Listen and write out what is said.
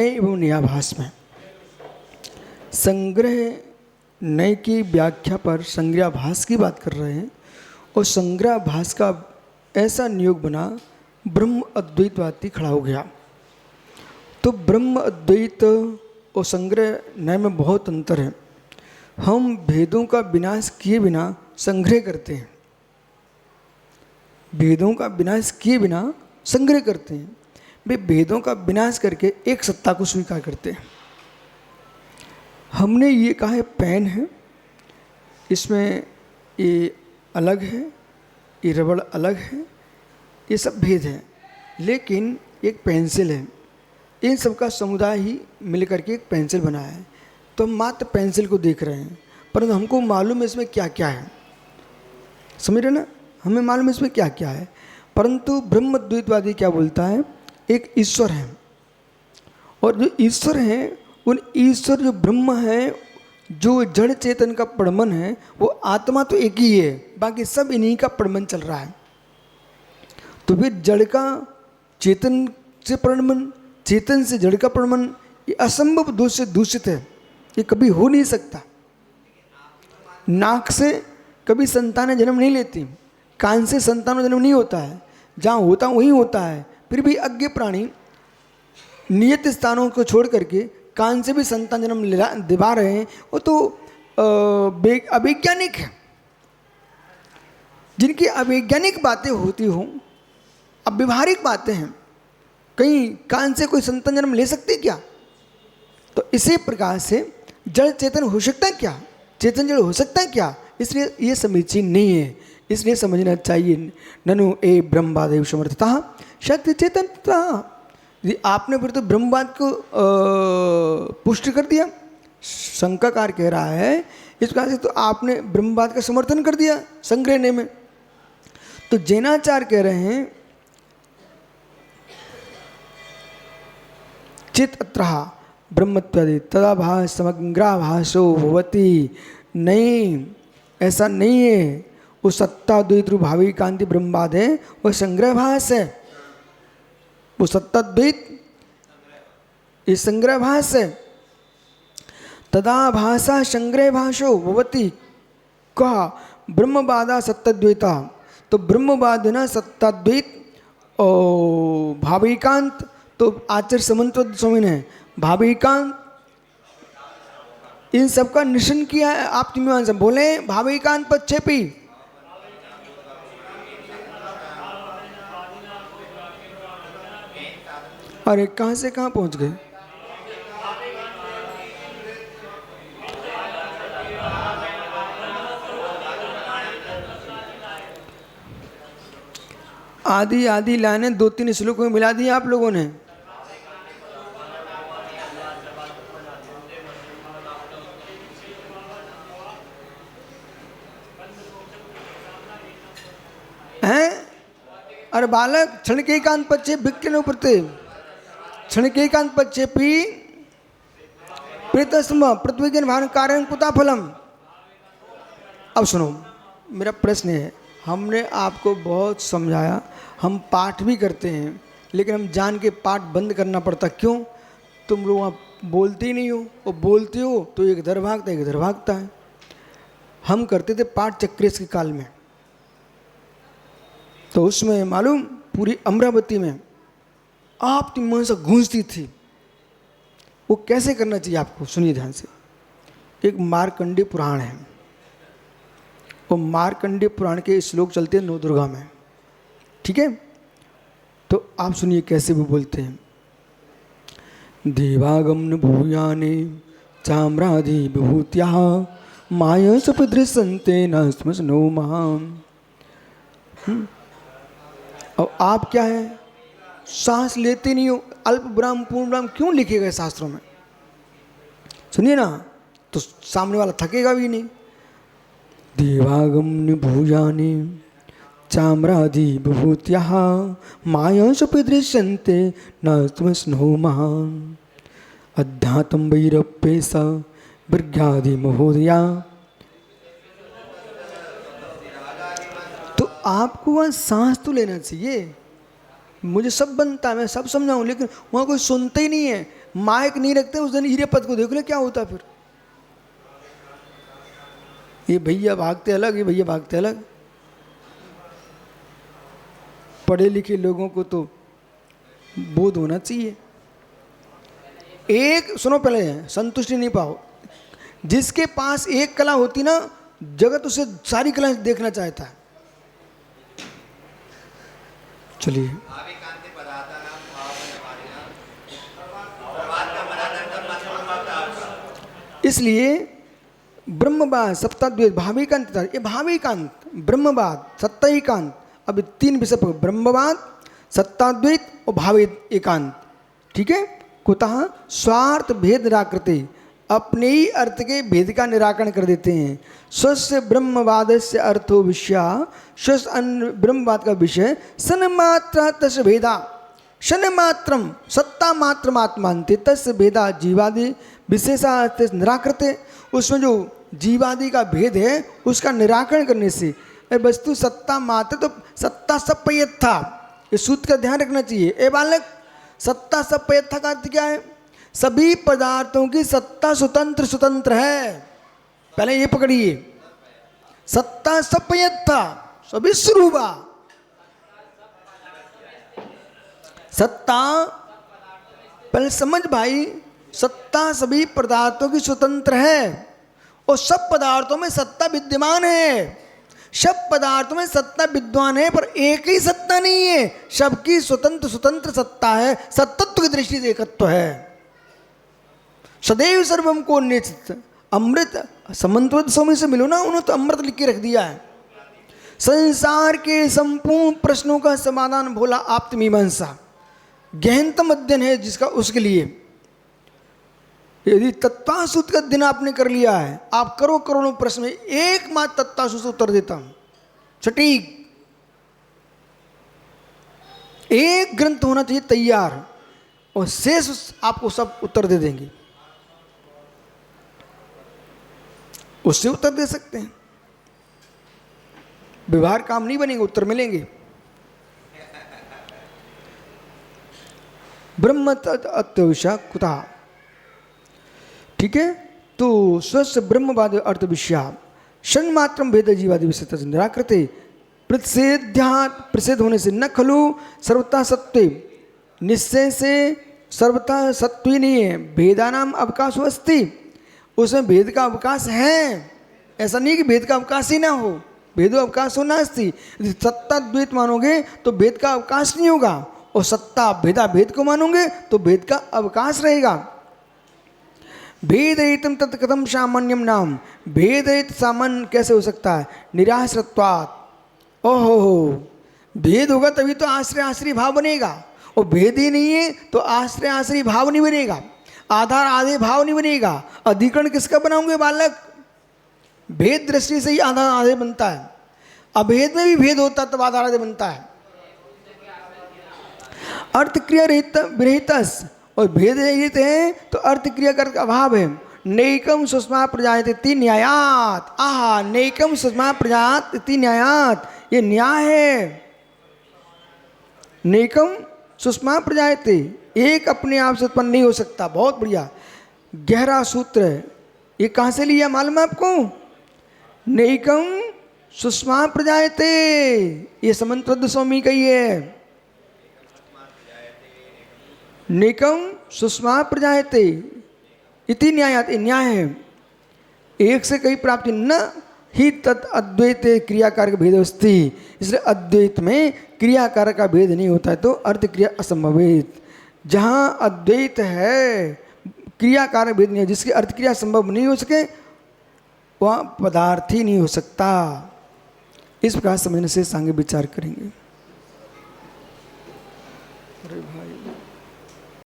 एवं न्याभास में संग्रह नय की व्याख्या पर संग्रहाभास की बात कर रहे हैं। और संग्रहाभास का ऐसा नियोग बना, ब्रह्म अद्वैतवादी खड़ा हो गया। तो ब्रह्म अद्वैत और संग्रह नय में बहुत अंतर है। हम भेदों का विनाश किए बिना संग्रह करते हैं, भेदों का विनाश किए बिना संग्रह करते हैं। वे भेदों का विनाश करके एक सत्ता को स्वीकार करते हैं। हमने ये कहा है पेन है, इसमें ये अलग है, ये रबड़ अलग है, ये सब भेद है, लेकिन एक पेंसिल है। इन सबका समुदाय ही मिलकर के एक पेंसिल बनाया है। तो हम मात्र पेंसिल को देख रहे हैं, परंतु हमको मालूम है इसमें क्या क्या है। समझ रहे ना, हमें मालूम है इसमें क्या क्या है। परंतु ब्रह्म द्वैतवादी क्या बोलता है, एक ईश्वर है, और जो ईश्वर है उन ईश्वर जो ब्रह्म है, जो जड़ चेतन का प्रमण है, वो आत्मा तो एक ही है, बाकी सब इन्हीं का प्रमण चल रहा है। तो फिर जड़ का चेतन से प्रमण, चेतन से जड़ का प्रमण, ये असंभव दोष से दूषित है, ये कभी हो नहीं सकता। नाक से कभी संतानें जन्म नहीं लेती, कान से संतान जन्म नहीं होता है, जहाँ होता वहीं होता है। फिर भी अज्ञ प्राणी नियत स्थानों को छोड़ करके कान से भी संतान जन्म दिवा रहे हैं, वो तो अवैज्ञानिक है। जिनकी अवैज्ञानिक बातें होती हों, अब व्यवहारिक बातें हैं, कहीं कान से कोई संतान जन्म ले सकते क्या? तो इसी प्रकार से जड़ चेतन हो सकता है क्या, चेतन जड़ हो सकता है क्या? इसलिए ये समीचीन नहीं है। इसलिए समझना चाहिए ननु ए ब्रह्मवादेव समर्थता शक्ति चेतनता। यदि आपने फिर तो ब्रह्मवाद को पुष्टि कर दिया, शंकाकार कह रहा है, इस प्रकार से तो आपने ब्रह्मवाद का समर्थन कर दिया संग्रहणे में। तो जैनाचार्य कह रहे हैं चित अत्रः ब्रह्मत्वादि तदाभास समग्राभासो भवति। नहीं, ऐसा नहीं है। वो सत्ता द्वैत रूप भावी कांति ब्रह्मवाद है, वो संग्रहभास है। वो सत्ता द्वैत ये संग्रहभास है। तदाभासा संग्रहभासो भवति कहा ब्रह्मवादा सत्ताद्वैता। तो ब्रह्मवाद ना सत्ताद्वैत और भाविकांत, तो आचार्य समन्वय स्वामी ने भाविकांत इन सबका निश्चय किया है। आप तीन से बोले भाविकांत पक्षेपी, अरे कहाँ से कहाँ पहुँच गए? आदि आदि लाने दो तीन श्लोकों में मिला दिया आप लोगों ने। हैं? अरे बालक क्षण के एकांत पक्षे भिक्के न उपरते क्षण के एकांत पक्षे पी प्रेतस्म पृथ्वी के भान कारण कुता फलम। अब सुनो, मेरा प्रश्न है, हमने आपको बहुत समझाया, हम पाठ भी करते हैं, लेकिन हम जान के पाठ बंद करना पड़ता। क्यों? तुम लोग वहाँ बोलते ही नहीं हो, और बोलते हो तो एक इधर भागता एक इधर भागता है। हम करते थे पाठ चक्रेश के काल में, तो उसमें मालूम पूरी अमरावती में आप मन से गूंजती थी। वो कैसे करना चाहिए आपको, सुनिए ध्यान से। एक मार्कंडेय पुराण है, वो मार्कंडेय पुराण के श्लोक चलते हैं नवदुर्गा में, ठीक है? तो आप सुनिए कैसे वो बोलते हैं। देवागमन भूयाने चाम्राधि विभूत्या माया सपदृशन्ते न स्मशनो महाम। और आप क्या है, सांस लेते नहीं हो। अल्प ब्राह्म पूर्ण ब्राह्म क्यों लिखे गए शास्त्रों में? सुनिए ना, तो सामने वाला थकेगा भी नहीं। देवागमन भूयानि चाम्रादि विभूत्या माया सपदृश्यन्ते न स्मशनो महान् अध्यात्म वैरप्येष वृद्ध्यादि महोदया। तो आपको वहाँ सांस तो लेना चाहिए। मुझे सब बनता है, मैं सब समझाऊँ, लेकिन वहाँ कोई सुनता ही नहीं है। माइक नहीं रखते उस दिन हीरे पद को देख ले क्या होता फिर। ये भैया भागते अलग, ये भैया भागते अलग। पढ़े लिखे लोगों को तो बोध होना चाहिए। एक सुनो पहले, संतुष्टि नहीं पाओ। जिसके पास एक कला होती ना, जगत उसे सारी कला देखना चाहता है। चलिए, इसलिए ब्रह्मवाद सत्ताद्वैत भाविकांत, ये भाविकांत ब्रह्मवाद सत्ताईकांत, अब 3 विषय पर ब्रह्मवाद सत्ताद्वैत और भावित एकांत। ठीक है। कुतः स्वार्थ भेद निराकृति, अपने ही अर्थ के भेद का निराकरण कर देते हैं। स्वस्य ब्रह्मवाद से अर्थो विषया, स्वस्य अन्य ब्रह्मवाद का विषय सन्मात्र तस्य भेदा, शन मात्रम सत्ता मात्र आत्मांते तस्य भेदा जीवादि विशेषा निराकृते। उसमें जो जीवादि का भेद है उसका निराकरण करने से वस्तु सत्ता मात्र, तो सत्ता सपयत था, इस सूत्र का ध्यान रखना चाहिए। ए बालक, सत्ता सपयत था का अर्थ क्या है? सभी पदार्थों की सत्ता स्वतंत्र स्वतंत्र है। पहले ये पकड़िए, सत्ता सपयत था, सभी स्वरूपा सत्ता। पहले समझ भाई, सत्ता सभी पदार्थों की स्वतंत्र है और सब पदार्थों में सत्ता विद्यमान है। सब पदार्थों में सत्ता विद्वान है, पर एक ही सत्ता नहीं है, सबकी स्वतंत्र स्वतंत्र सत्ता है। सत्तत्व की दृष्टि से एकत्व है। सदैव सर्वम को निश्चित अमृत समन्वित स्वामी से मिलो ना, उन्होंने तो अमृत लिख के रख दिया है। संसार के संपूर्ण प्रश्नों का समाधान भोला आप्तमीमांसा, गहनतम अध्ययन है जिसका, उसके लिए यदि तत्वासूत्र का दिन आपने कर लिया है, आप करोड़ों प्रश्न में एकमात्र तत्वासूत्र उत्तर देता हूं सटीक। एक ग्रंथ होना चाहिए तैयार, और शेष आपको सब उत्तर दे देंगे, उससे उत्तर दे सकते हैं। व्यवहार काम नहीं बनेंगे, उत्तर मिलेंगे। ब्रह्म अत्यविषा कुता। ठीक है। तो स्वस्य ब्रह्मवाद अर्थ विषया षण्मात्र भेद जीवादि विषय निराकृते प्रतिषेध्यात्, प्रतिषेध होने से न खलु सर्वथा सत्वे, निश्चय से सर्वथा सत्व ही नहीं है। भेदानाम अवकाश अस्ति, उसमें भेद का अवकाश है। ऐसा नहीं कि भेद का अवकाश ही ना हो, भेदो अवकाश होना अस्ति। यदि सत्ता द्वैत मानोगे तो भेद का अवकाश नहीं होगा, और सत्ता भेदा भेद को मानोगे तो भेद का अवकाश रहेगा। भेद रहितम तत् कथम सामान्यम नाम, भेद रहित सामान्य कैसे हो सकता है? निराश्रत्वात्। ओहो, भेद होगा तभी तो आश्रय आश्रय भाव बनेगा, और भेद ही नहीं है तो आश्रय आश्रय भाव नहीं बनेगा, आधार आधे भाव नहीं बनेगा। अधिकरण किसका बनाओगे बालक? भेद दृष्टि से ही आधार आधे बनता है। अभेद में भी भेद होता तब आधार आधे बनता है। अर्थ क्रिया रहित विरहितस, और भेद रहित है तो अर्थ क्रिया का अभाव है। नैकम सुषमा प्रजायते इति न्यायात। आहा, नैकम सुषमा प्रजात इति न्यायात, ये न्याय है। नैकम सुषमा प्रजायते, एक अपने आप से उत्पन्न नहीं हो सकता। बहुत बढ़िया, गहरा सूत्र है। ये कहाँ से लिया मालूम है आपको? नैकम सुषमा प्रजायते, ये समन्वद स्वामी का ही है। निकम सुषमा प्रजायते इति न्यायात, न्याय है। एक से कई प्राप्ति न ही तत् अद्वैत क्रियाकार भेद अस्ति, इसलिए अद्वैत में क्रियाकार का भेद नहीं होता है, तो अर्थ क्रिया असंभवित। जहाँ अद्वैत है क्रियाकार भेद नहीं है, जिसकी अर्थ क्रिया संभव नहीं हो सके वह पदार्थ ही नहीं हो सकता। इस प्रकार समझने से सांगे विचार करेंगे।